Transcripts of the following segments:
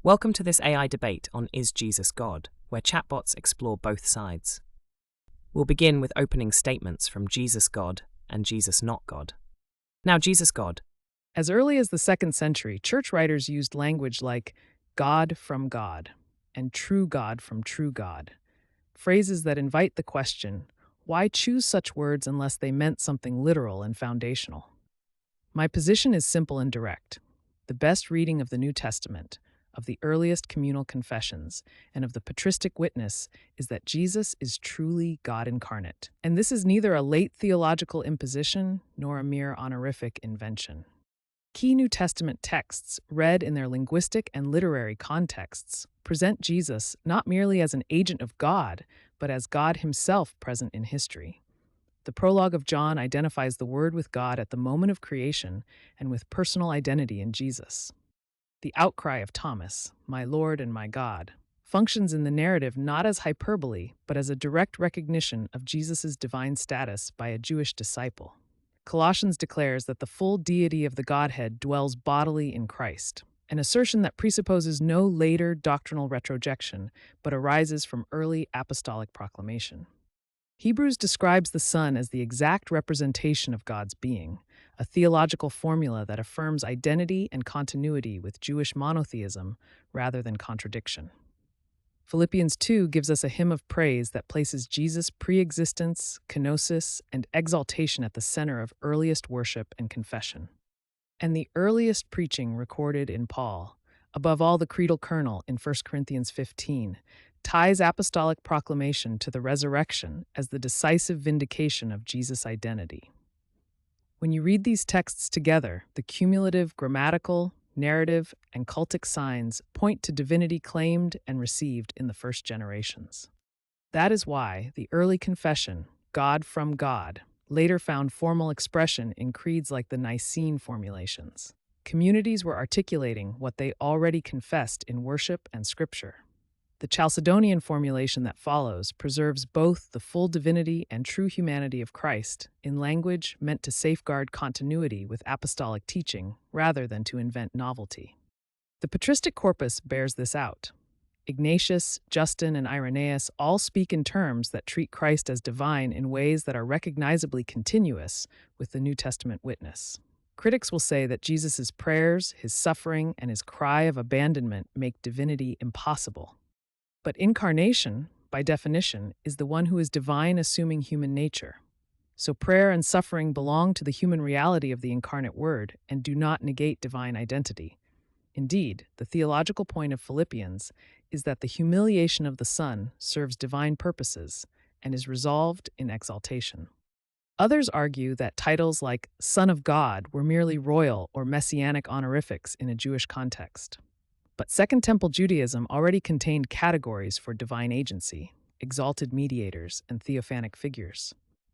Welcome to this AI debate on Is Jesus God, where chatbots explore both sides. We'll begin with opening statements from Jesus God and Jesus not God. Now, Jesus God. As early as the 2nd century, church writers used language like God from God and true God from true God, phrases that invite the question, why choose such words unless they meant something literal and foundational? My position is simple and direct. The best reading of the New Testament, of the earliest communal confessions, and of the patristic witness is that Jesus is truly God incarnate. And this is neither a late theological imposition nor a mere honorific invention. Key New Testament texts, read in their linguistic and literary contexts, present Jesus not merely as an agent of God, but as God himself present in history. The prologue of John identifies the Word with God at the moment of creation and with personal identity in Jesus. The outcry of Thomas, "My Lord and my God," functions in the narrative not as hyperbole, but as a direct recognition of Jesus' divine status by a Jewish disciple. Colossians declares that the full deity of the Godhead dwells bodily in Christ, an assertion that presupposes no later doctrinal retrojection, but arises from early apostolic proclamation. Hebrews describes the Son as the exact representation of God's being, a theological formula that affirms identity and continuity with Jewish monotheism rather than contradiction. Philippians 2 gives us a hymn of praise that places Jesus' pre-existence, kenosis, and exaltation at the center of earliest worship and confession. And the earliest preaching recorded in Paul, above all the creedal kernel in 1 Corinthians 15, ties apostolic proclamation to the resurrection as the decisive vindication of Jesus' identity. When you read these texts together, the cumulative grammatical, narrative, and cultic signs point to divinity claimed and received in the first generations. That is why the early confession, God from God, later found formal expression in creeds like the Nicene formulations. Communities were articulating what they already confessed in worship and scripture. The Chalcedonian formulation that follows preserves both the full divinity and true humanity of Christ in language meant to safeguard continuity with apostolic teaching rather than to invent novelty. The patristic corpus bears this out. Ignatius, Justin, and Irenaeus all speak in terms that treat Christ as divine in ways that are recognizably continuous with the New Testament witness. Critics will say that Jesus' prayers, his suffering, and his cry of abandonment make divinity impossible. But incarnation, by definition, is the one who is divine assuming human nature. So prayer and suffering belong to the human reality of the incarnate Word and do not negate divine identity. Indeed, the theological point of Philippians is that the humiliation of the Son serves divine purposes and is resolved in exaltation. Others argue that titles like Son of God were merely royal or messianic honorifics in a Jewish context. But Second Temple Judaism already contained categories for divine agency, exalted mediators, and theophanic figures.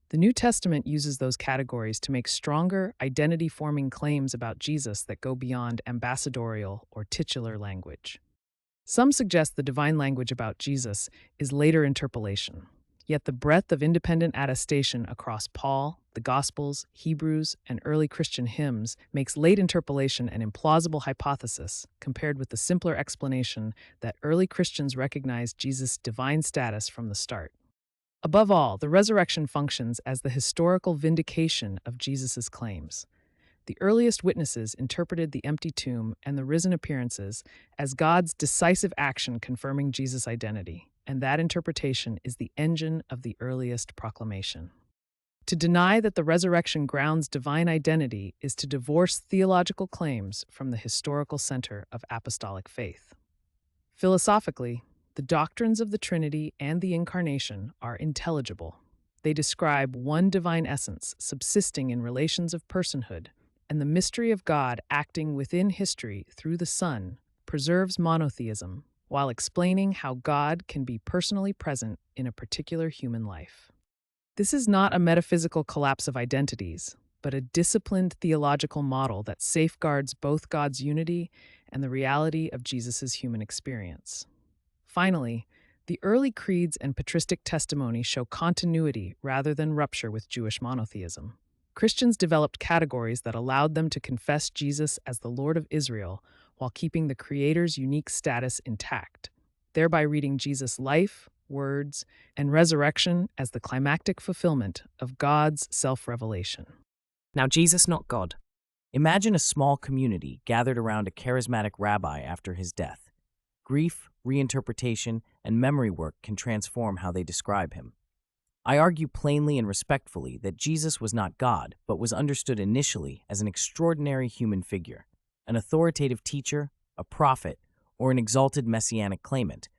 The New Testament uses those categories to make stronger, identity-forming claims about Jesus that go beyond ambassadorial or titular language. Some suggest the divine language about Jesus is later interpolation, yet the breadth of independent attestation across Paul, the Gospels, Hebrews, and early Christian hymns makes late interpolation an implausible hypothesis compared with the simpler explanation that early Christians recognized Jesus' divine status from the start. Above all, the resurrection functions as the historical vindication of Jesus' claims. The earliest witnesses interpreted the empty tomb and the risen appearances as God's decisive action confirming Jesus' identity, and that interpretation is the engine of the earliest proclamation. To deny that the resurrection grounds divine identity is to divorce theological claims from the historical center of apostolic faith. Philosophically, the doctrines of the Trinity and the Incarnation are intelligible. They describe one divine essence subsisting in relations of personhood, and the mystery of God acting within history through the Son preserves monotheism while explaining how God can be personally present in a particular human life. This is not a metaphysical collapse of identities, but a disciplined theological model that safeguards both God's unity and the reality of Jesus' human experience. Finally, the early creeds and patristic testimony show continuity rather than rupture with Jewish monotheism. Christians developed categories that allowed them to confess Jesus as the Lord of Israel while keeping the Creator's unique status intact, thereby reading Jesus' life, words, and resurrection as the climactic fulfillment of God's self-revelation. Now, Jesus, not God. Imagine a small community gathered around a charismatic rabbi after his death. Grief, reinterpretation, and memory work can transform how they describe him. I argue plainly and respectfully that Jesus was not God, but was understood initially as an extraordinary human figure, an authoritative teacher, a prophet, or an exalted messianic claimant,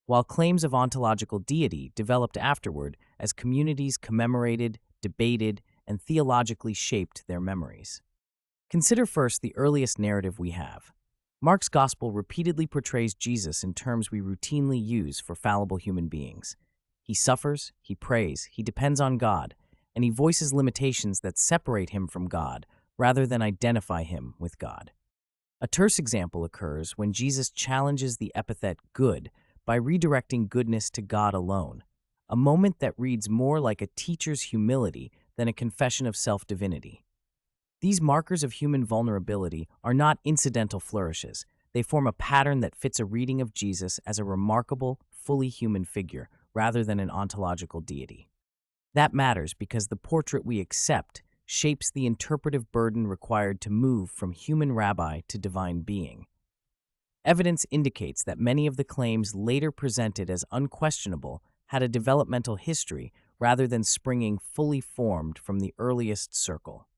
while claims of ontological deity developed afterward as communities commemorated, debated, and theologically shaped their memories. Consider first the earliest narrative we have. Mark's Gospel repeatedly portrays Jesus in terms we routinely use for fallible human beings. He suffers, he prays, he depends on God, and he voices limitations that separate him from God rather than identify him with God. A terse example occurs when Jesus challenges the epithet good by redirecting goodness to God alone, a moment that reads more like a teacher's humility than a confession of self-divinity. These markers of human vulnerability are not incidental flourishes. They form a pattern that fits a reading of Jesus as a remarkable, fully human figure rather than an ontological deity. That matters because the portrait we accept shapes the interpretive burden required to move from human rabbi to divine being. Evidence indicates that many of the claims later presented as unquestionable had a developmental history rather than springing fully formed from the earliest circle.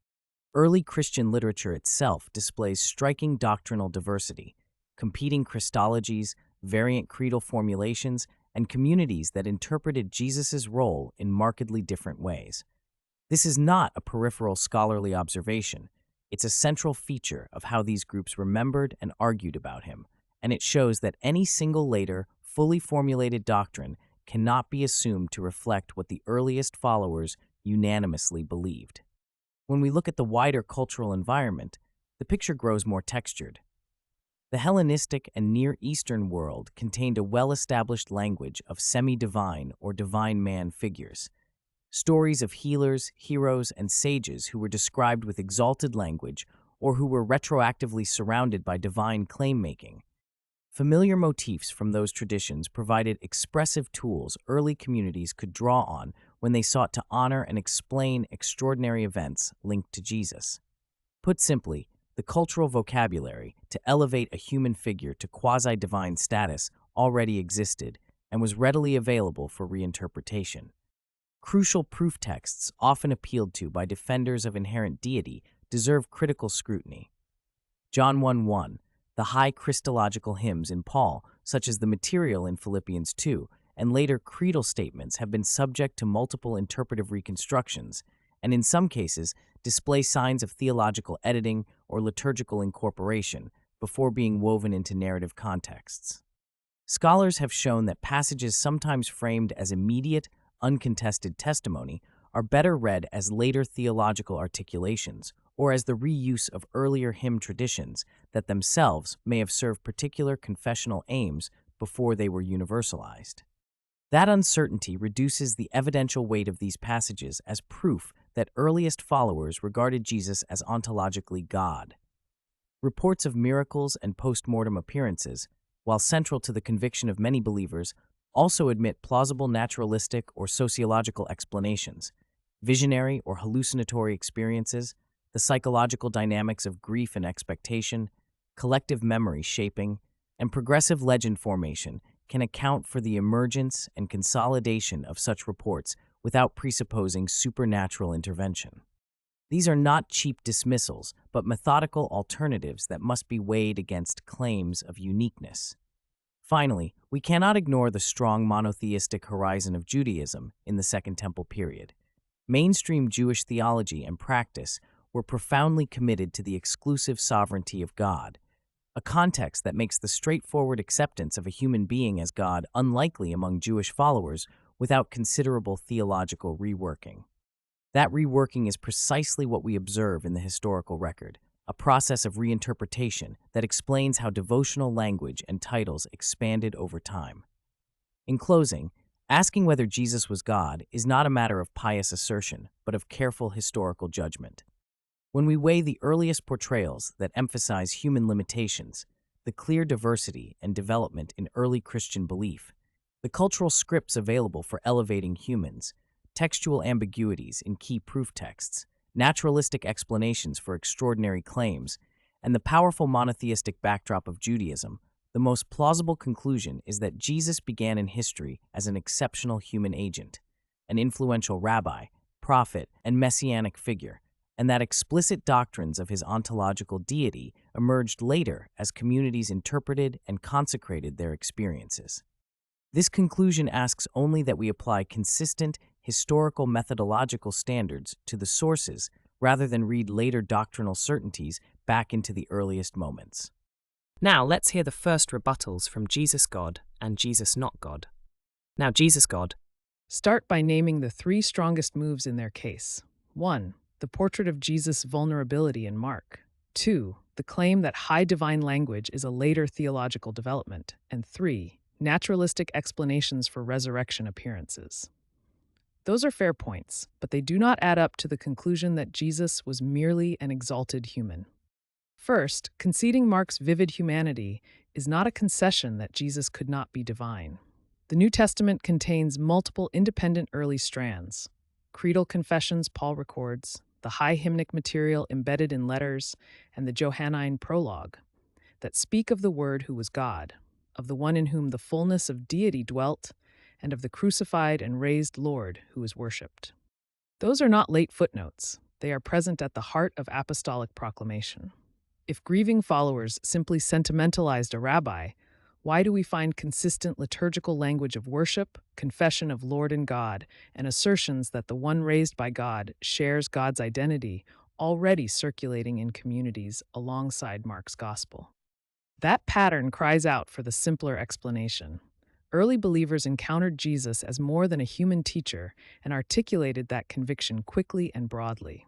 Early Christian literature itself displays striking doctrinal diversity, competing Christologies, variant creedal formulations, and communities that interpreted Jesus' role in markedly different ways. This is not a peripheral scholarly observation. It's a central feature of how these groups remembered and argued about him, and it shows that any single later, fully formulated doctrine cannot be assumed to reflect what the earliest followers unanimously believed. When we look at the wider cultural environment, the picture grows more textured. The Hellenistic and Near Eastern world contained a well-established language of semi-divine or divine man figures. Stories of healers, heroes, and sages who were described with exalted language or who were retroactively surrounded by divine claim-making. Familiar motifs from those traditions provided expressive tools early communities could draw on when they sought to honor and explain extraordinary events linked to Jesus. Put simply, the cultural vocabulary to elevate a human figure to quasi-divine status already existed and was readily available for reinterpretation. Crucial proof texts, often appealed to by defenders of inherent deity, deserve critical scrutiny. John 1:1, the high Christological hymns in Paul, such as the material in Philippians 2, and later creedal statements have been subject to multiple interpretive reconstructions, and in some cases display signs of theological editing or liturgical incorporation before being woven into narrative contexts. Scholars have shown that passages sometimes framed as immediate, uncontested testimony are better read as later theological articulations or as the reuse of earlier hymn traditions that themselves may have served particular confessional aims before they were universalized. That uncertainty reduces the evidential weight of these passages as proof that earliest followers regarded Jesus as ontologically God. Reports of miracles and post-mortem appearances, while central to the conviction of many believers, also admit plausible naturalistic or sociological explanations, visionary or hallucinatory experiences, the psychological dynamics of grief and expectation, collective memory shaping, and progressive legend formation can account for the emergence and consolidation of such reports without presupposing supernatural intervention. These are not cheap dismissals, but methodical alternatives that must be weighed against claims of uniqueness. Finally, we cannot ignore the strong monotheistic horizon of Judaism in the Second Temple period. Mainstream Jewish theology and practice were profoundly committed to the exclusive sovereignty of God, a context that makes the straightforward acceptance of a human being as God unlikely among Jewish followers without considerable theological reworking. That reworking is precisely what we observe in the historical record, a process of reinterpretation that explains how devotional language and titles expanded over time. In closing, asking whether Jesus was God is not a matter of pious assertion, but of careful historical judgment. When we weigh the earliest portrayals that emphasize human limitations, the clear diversity and development in early Christian belief, the cultural scripts available for elevating humans, textual ambiguities in key proof texts, naturalistic explanations for extraordinary claims, and the powerful monotheistic backdrop of Judaism, the most plausible conclusion is that Jesus began in history as an exceptional human agent, an influential rabbi, prophet, and messianic figure, and that explicit doctrines of his ontological deity emerged later as communities interpreted and consecrated their experiences. This conclusion asks only that we apply consistent, historical methodological standards to the sources rather than read later doctrinal certainties back into the earliest moments. Now let's hear the first rebuttals from Jesus God and Jesus not God. Now Jesus God. Start by naming the three strongest moves in their case. 1. The portrait of Jesus' vulnerability in Mark. 2. The claim that high divine language is a later theological development. And 3. Naturalistic explanations for resurrection appearances. Those are fair points, but they do not add up to the conclusion that Jesus was merely an exalted human. First, conceding Mark's vivid humanity is not a concession that Jesus could not be divine. The New Testament contains multiple independent early strands. Creedal confessions Paul records, the high hymnic material embedded in letters, and the Johannine prologue that speak of the Word who was God, of the one in whom the fullness of deity dwelt, and of the crucified and raised Lord who is worshipped. Those are not late footnotes. They are present at the heart of apostolic proclamation. If grieving followers simply sentimentalized a rabbi, why do we find consistent liturgical language of worship, confession of Lord and God, and assertions that the one raised by God shares God's identity already circulating in communities alongside Mark's gospel? That pattern cries out for the simpler explanation. Early believers encountered Jesus as more than a human teacher and articulated that conviction quickly and broadly.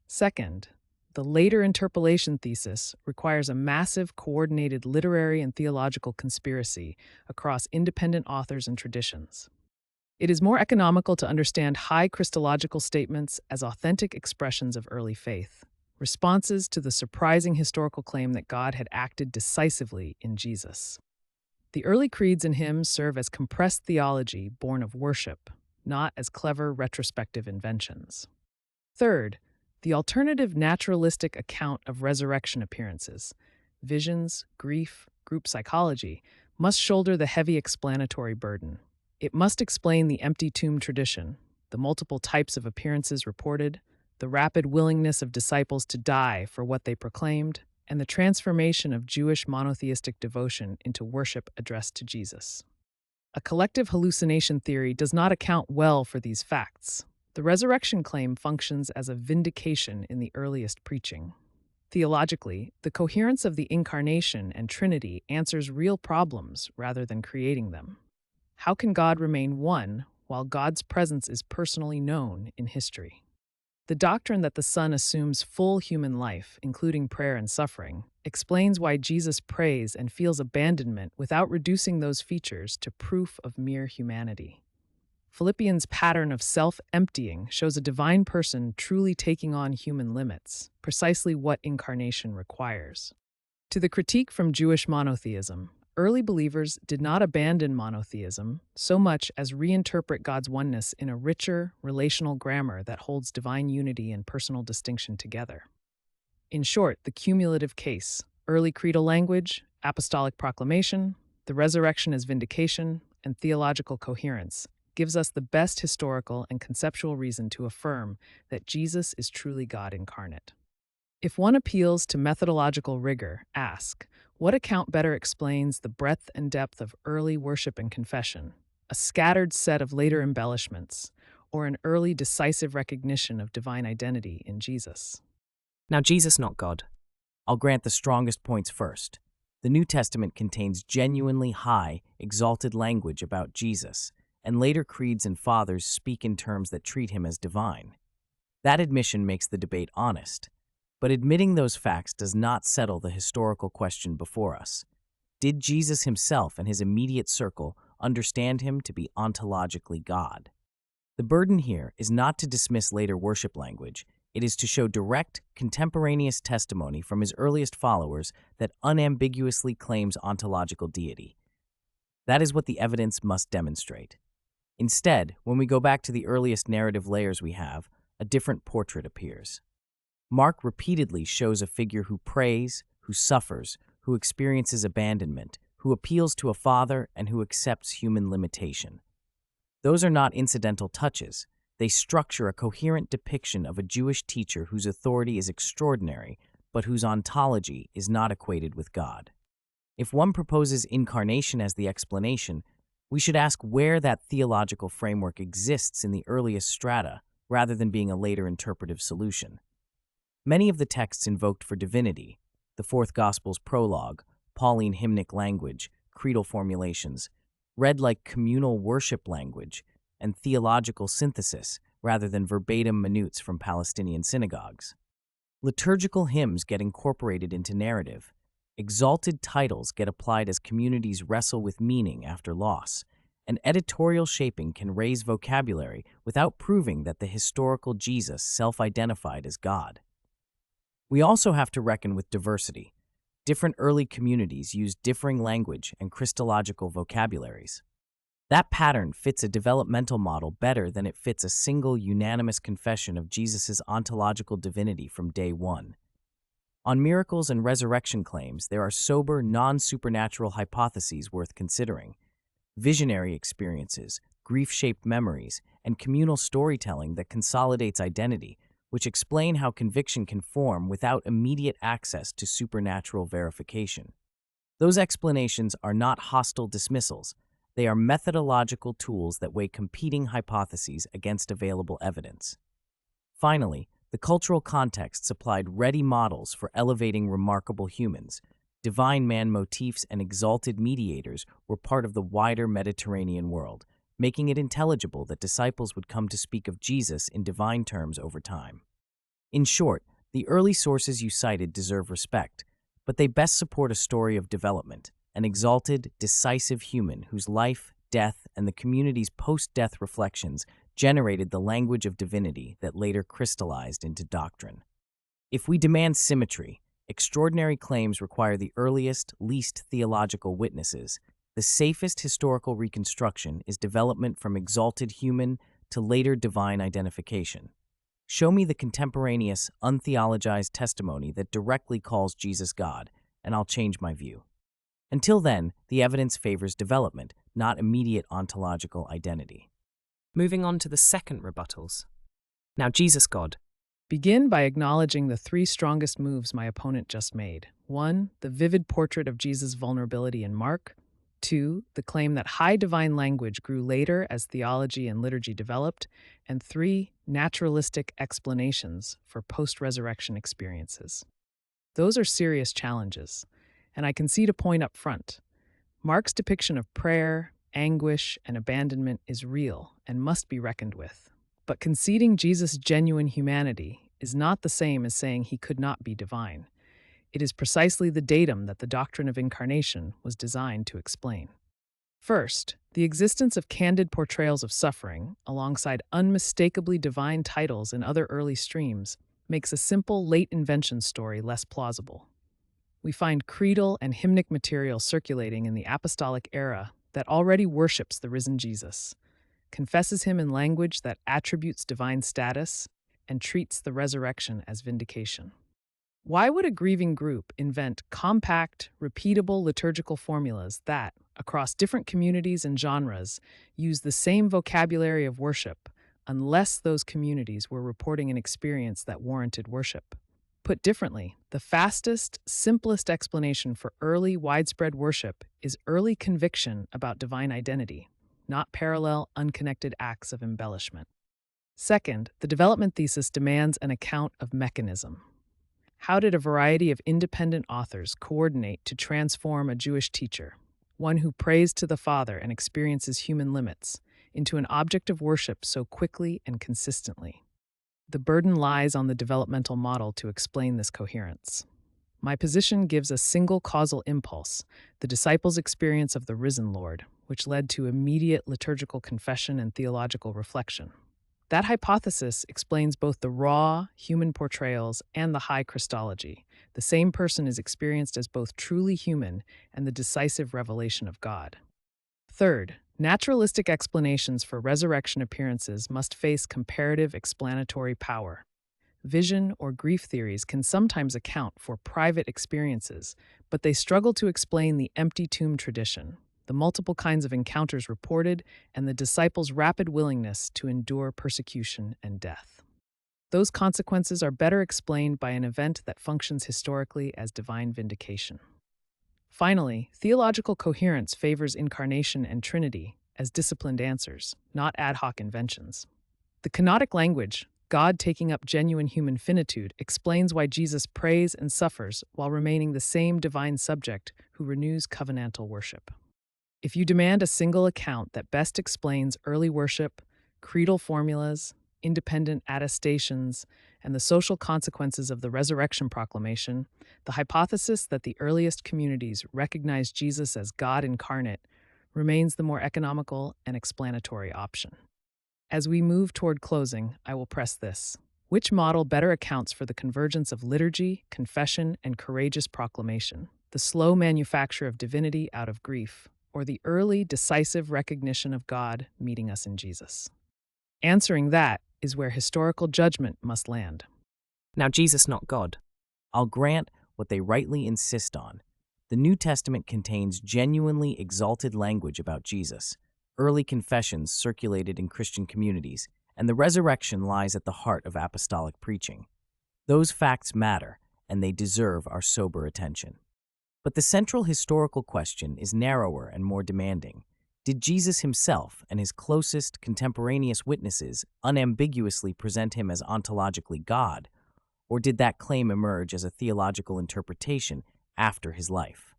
Second, the later interpolation thesis requires a massive, coordinated literary and theological conspiracy across independent authors and traditions. It is more economical to understand high Christological statements as authentic expressions of early faith, responses to the surprising historical claim that God had acted decisively in Jesus. The early creeds and hymns serve as compressed theology born of worship, not as clever retrospective inventions. Third, the alternative naturalistic account of resurrection appearances, visions, grief, group psychology, must shoulder the heavy explanatory burden. It must explain the empty tomb tradition, the multiple types of appearances reported, the rapid willingness of disciples to die for what they proclaimed, and the transformation of Jewish monotheistic devotion into worship addressed to Jesus. A collective hallucination theory does not account well for these facts. The resurrection claim functions as a vindication in the earliest preaching. Theologically, the coherence of the Incarnation and Trinity answers real problems rather than creating them. How can God remain one while God's presence is personally known in history? The doctrine that the Son assumes full human life, including prayer and suffering, explains why Jesus prays and feels abandonment without reducing those features to proof of mere humanity. Philippians' pattern of self-emptying shows a divine person truly taking on human limits, precisely what incarnation requires. To the critique from Jewish monotheism, early believers did not abandon monotheism so much as reinterpret God's oneness in a richer, relational grammar that holds divine unity and personal distinction together. In short, the cumulative case, early creedal language, apostolic proclamation, the resurrection as vindication, and theological coherence, gives us the best historical and conceptual reason to affirm that Jesus is truly God incarnate. If one appeals to methodological rigor, ask, what account better explains the breadth and depth of early worship and confession, a scattered set of later embellishments, or an early decisive recognition of divine identity in Jesus? Now Jesus not God. I'll grant the strongest points first. The New Testament contains genuinely high, exalted language about Jesus, and later creeds and fathers speak in terms that treat him as divine. That admission makes the debate honest, but admitting those facts does not settle the historical question before us. Did Jesus himself and his immediate circle understand him to be ontologically God? The burden here is not to dismiss later worship language, It is to show direct, contemporaneous testimony from his earliest followers that unambiguously claims ontological deity. That is what the evidence must demonstrate. Instead, when we go back to the earliest narrative layers we have, a different portrait appears. Mark repeatedly shows a figure who prays, who suffers, who experiences abandonment, who appeals to a father, and who accepts human limitation. Those are not incidental touches. They structure a coherent depiction of a Jewish teacher whose authority is extraordinary, but whose ontology is not equated with God. If one proposes incarnation as the explanation, we should ask where that theological framework exists in the earliest strata, rather than being a later interpretive solution. Many of the texts invoked for divinity, the Fourth Gospel's prologue, Pauline hymnic language, creedal formulations, read like communal worship language and theological synthesis rather than verbatim minutes from Palestinian synagogues. Liturgical hymns get incorporated into narrative. Exalted titles get applied as communities wrestle with meaning after loss, and editorial shaping can raise vocabulary without proving that the historical Jesus self-identified as God. We also have to reckon with diversity. Different early communities used differing language and Christological vocabularies. That pattern fits a developmental model better than it fits a single unanimous confession of Jesus' ontological divinity from day one. On miracles and resurrection claims, there are sober, non-supernatural hypotheses worth considering. Visionary experiences, grief-shaped memories, and communal storytelling that consolidates identity, which explain how conviction can form without immediate access to supernatural verification. Those explanations are not hostile dismissals. They are methodological tools that weigh competing hypotheses against available evidence. Finally, the cultural context supplied ready models for elevating remarkable humans. Divine man motifs and exalted mediators were part of the wider Mediterranean world, making it intelligible that disciples would come to speak of Jesus in divine terms over time. In short, the early sources you cited deserve respect, but they best support a story of development, an exalted, decisive human whose life, death, and the community's post-death reflections generated the language of divinity that later crystallized into doctrine. If we demand symmetry, extraordinary claims require the earliest, least theological witnesses. The safest historical reconstruction is development from exalted human to later divine identification. Show me the contemporaneous, untheologized testimony that directly calls Jesus God, and I'll change my view. Until then, the evidence favors development, not immediate ontological identity. Moving on to the second rebuttals. Now, Jesus God. Begin by acknowledging the three strongest moves my opponent just made. 1. The vivid portrait of Jesus' vulnerability in Mark. 2. The claim that high divine language grew later as theology and liturgy developed. And 3. Naturalistic explanations for post-resurrection experiences. Those are serious challenges, and I concede a point up front. Mark's depiction of prayer, anguish, and abandonment is real and must be reckoned with. But conceding Jesus' genuine humanity is not the same as saying he could not be divine. It is precisely the datum that the doctrine of incarnation was designed to explain. First, the existence of candid portrayals of suffering, alongside unmistakably divine titles in other early streams, makes a simple late invention story less plausible. We find creedal and hymnic material circulating in the apostolic era that already worships the risen Jesus, confesses him in language that attributes divine status, and treats the resurrection as vindication. Why would a grieving group invent compact, repeatable liturgical formulas that, across different communities and genres, use the same vocabulary of worship, unless those communities were reporting an experience that warranted worship? Put differently, the fastest, simplest explanation for early, widespread worship is early conviction about divine identity, not parallel, unconnected acts of embellishment. Second, the development thesis demands an account of mechanism. How did a variety of independent authors coordinate to transform a Jewish teacher, one who prays to the Father and experiences human limits, into an object of worship so quickly and consistently? The burden lies on the developmental model to explain this coherence. My position gives a single causal impulse, the disciples' experience of the risen Lord, which led to immediate liturgical confession and theological reflection. That hypothesis explains both the raw, human portrayals and the high Christology. The same person is experienced as both truly human and the decisive revelation of God. Third, naturalistic explanations for resurrection appearances must face comparative explanatory power. Vision or grief theories can sometimes account for private experiences, but they struggle to explain the empty tomb tradition, the multiple kinds of encounters reported, and the disciples' rapid willingness to endure persecution and death. Those consequences are better explained by an event that functions historically as divine vindication. Finally, theological coherence favors incarnation and Trinity as disciplined answers, not ad hoc inventions. The kenotic language, God taking up genuine human finitude, explains why Jesus prays and suffers while remaining the same divine subject who renews covenantal worship. If you demand a single account that best explains early worship, creedal formulas, independent attestations, and the social consequences of the resurrection proclamation, the hypothesis that the earliest communities recognized Jesus as God incarnate remains the more economical and explanatory option. As we move toward closing, I will press this. Which model better accounts for the convergence of liturgy, confession, and courageous proclamation? The slow manufacture of divinity out of grief, or the early, decisive recognition of God meeting us in Jesus? Answering that is where historical judgment must land. Now, Jesus, not God. I'll grant what they rightly insist on. The New Testament contains genuinely exalted language about Jesus. Early confessions circulated in Christian communities, and the resurrection lies at the heart of apostolic preaching. Those facts matter, and they deserve our sober attention. But the central historical question is narrower and more demanding. Did Jesus himself and his closest contemporaneous witnesses unambiguously present him as ontologically God, or did that claim emerge as a theological interpretation after his life?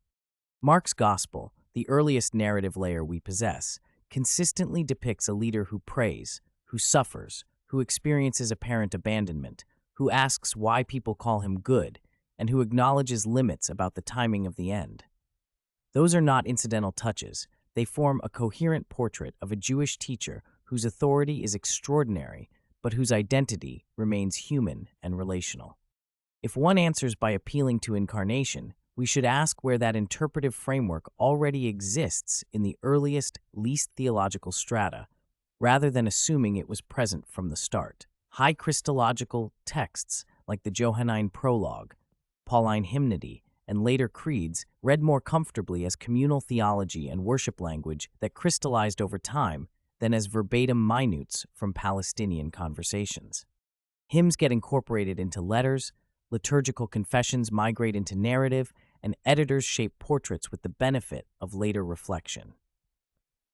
Mark's Gospel, the earliest narrative layer we possess, consistently depicts a leader who prays, who suffers, who experiences apparent abandonment, who asks why people call him good, and who acknowledges limits about the timing of the end. Those are not incidental touches. They form a coherent portrait of a Jewish teacher whose authority is extraordinary, but whose identity remains human and relational. If one answers by appealing to incarnation, we should ask where that interpretive framework already exists in the earliest, least theological strata, rather than assuming it was present from the start. High Christological texts like the Johannine Prologue, Pauline Hymnody, and later creeds read more comfortably as communal theology and worship language that crystallized over time than as verbatim minutes from Palestinian conversations. Hymns get incorporated into letters, liturgical confessions migrate into narrative, and editors shape portraits with the benefit of later reflection.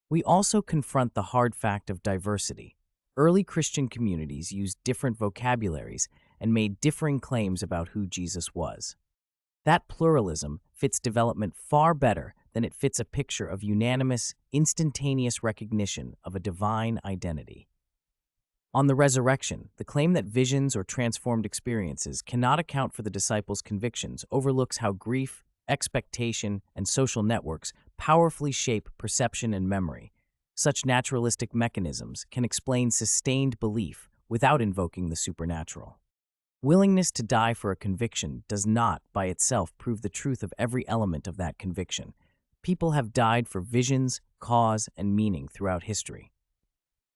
We also confront the hard fact of diversity. Early Christian communities used different vocabularies and made differing claims about who Jesus was. That pluralism fits development far better than it fits a picture of unanimous, instantaneous recognition of a divine identity. On the resurrection, the claim that visions or transformed experiences cannot account for the disciples' convictions overlooks how grief, expectation, and social networks powerfully shape perception and memory. Such naturalistic mechanisms can explain sustained belief without invoking the supernatural. Willingness to die for a conviction does not, by itself, prove the truth of every element of that conviction. People have died for visions, cause, and meaning throughout history.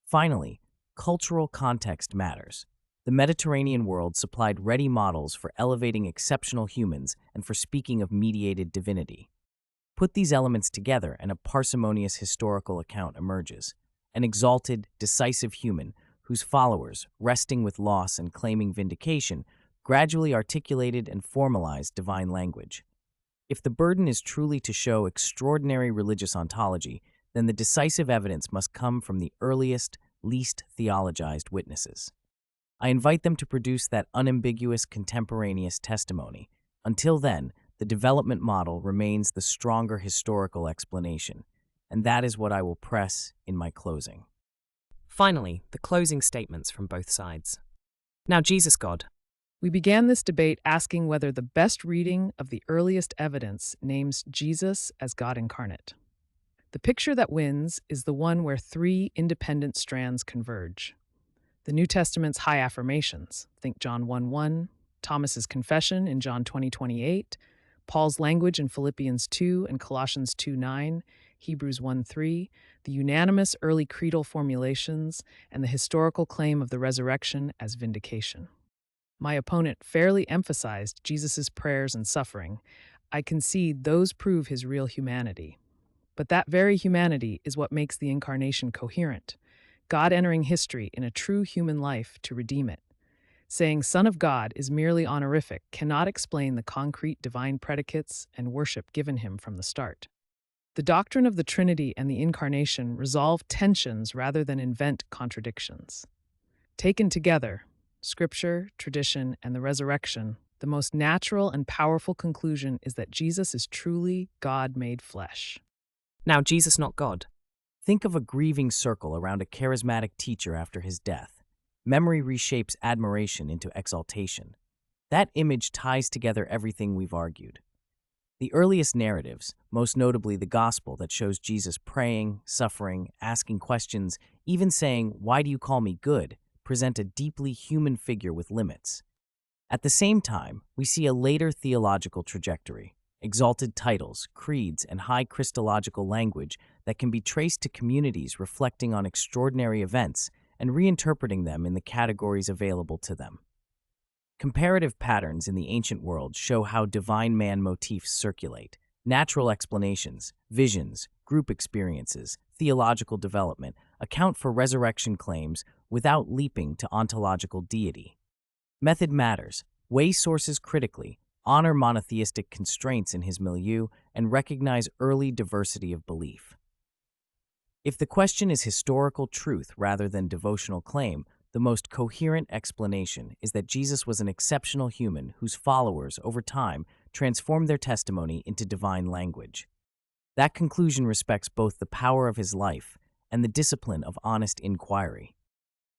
Finally, cultural context matters. The Mediterranean world supplied ready models for elevating exceptional humans and for speaking of mediated divinity. Put these elements together and a parsimonious historical account emerges. An exalted, decisive human whose followers, resting with loss and claiming vindication, gradually articulated and formalized divine language. If the burden is truly to show extraordinary religious ontology, then the decisive evidence must come from the earliest, least theologized witnesses. I invite them to produce that unambiguous contemporaneous testimony. Until then, the development model remains the stronger historical explanation, and that is what I will press in my closing. Finally, the closing statements from both sides. Now, Jesus, God. We began this debate asking whether the best reading of the earliest evidence names Jesus as God incarnate. The picture that wins is the one where three independent strands converge. The New Testament's high affirmations, think John 1:1, Thomas's confession in John 20:28, Paul's language in Philippians 2 and Colossians 2:9, Hebrews 1:3, the unanimous early creedal formulations, and the historical claim of the resurrection as vindication. My opponent fairly emphasized Jesus' prayers and suffering. I concede those prove his real humanity. But that very humanity is what makes the Incarnation coherent, God entering history in a true human life to redeem it. Saying Son of God is merely honorific cannot explain the concrete divine predicates and worship given him from the start. The doctrine of the Trinity and the Incarnation resolve tensions rather than invent contradictions. Taken together, Scripture, tradition, and the resurrection, the most natural and powerful conclusion is that Jesus is truly God made flesh. Now, Jesus not God. Think of a grieving circle around a charismatic teacher after his death. Memory reshapes admiration into exaltation. That image ties together everything we've argued. The earliest narratives, most notably the Gospel that shows Jesus praying, suffering, asking questions, even saying, "Why do you call me good?" present a deeply human figure with limits. At the same time, we see a later theological trajectory, exalted titles, creeds, and high Christological language that can be traced to communities reflecting on extraordinary events and reinterpreting them in the categories available to them. Comparative patterns in the ancient world show how divine man motifs circulate. Natural explanations, visions, group experiences, theological development account for resurrection claims without leaping to ontological deity. Method matters. Weigh sources critically, honor monotheistic constraints in his milieu, and recognize early diversity of belief. If the question is historical truth rather than devotional claim, the most coherent explanation is that Jesus was an exceptional human whose followers, over time, transformed their testimony into divine language. That conclusion respects both the power of his life and the discipline of honest inquiry.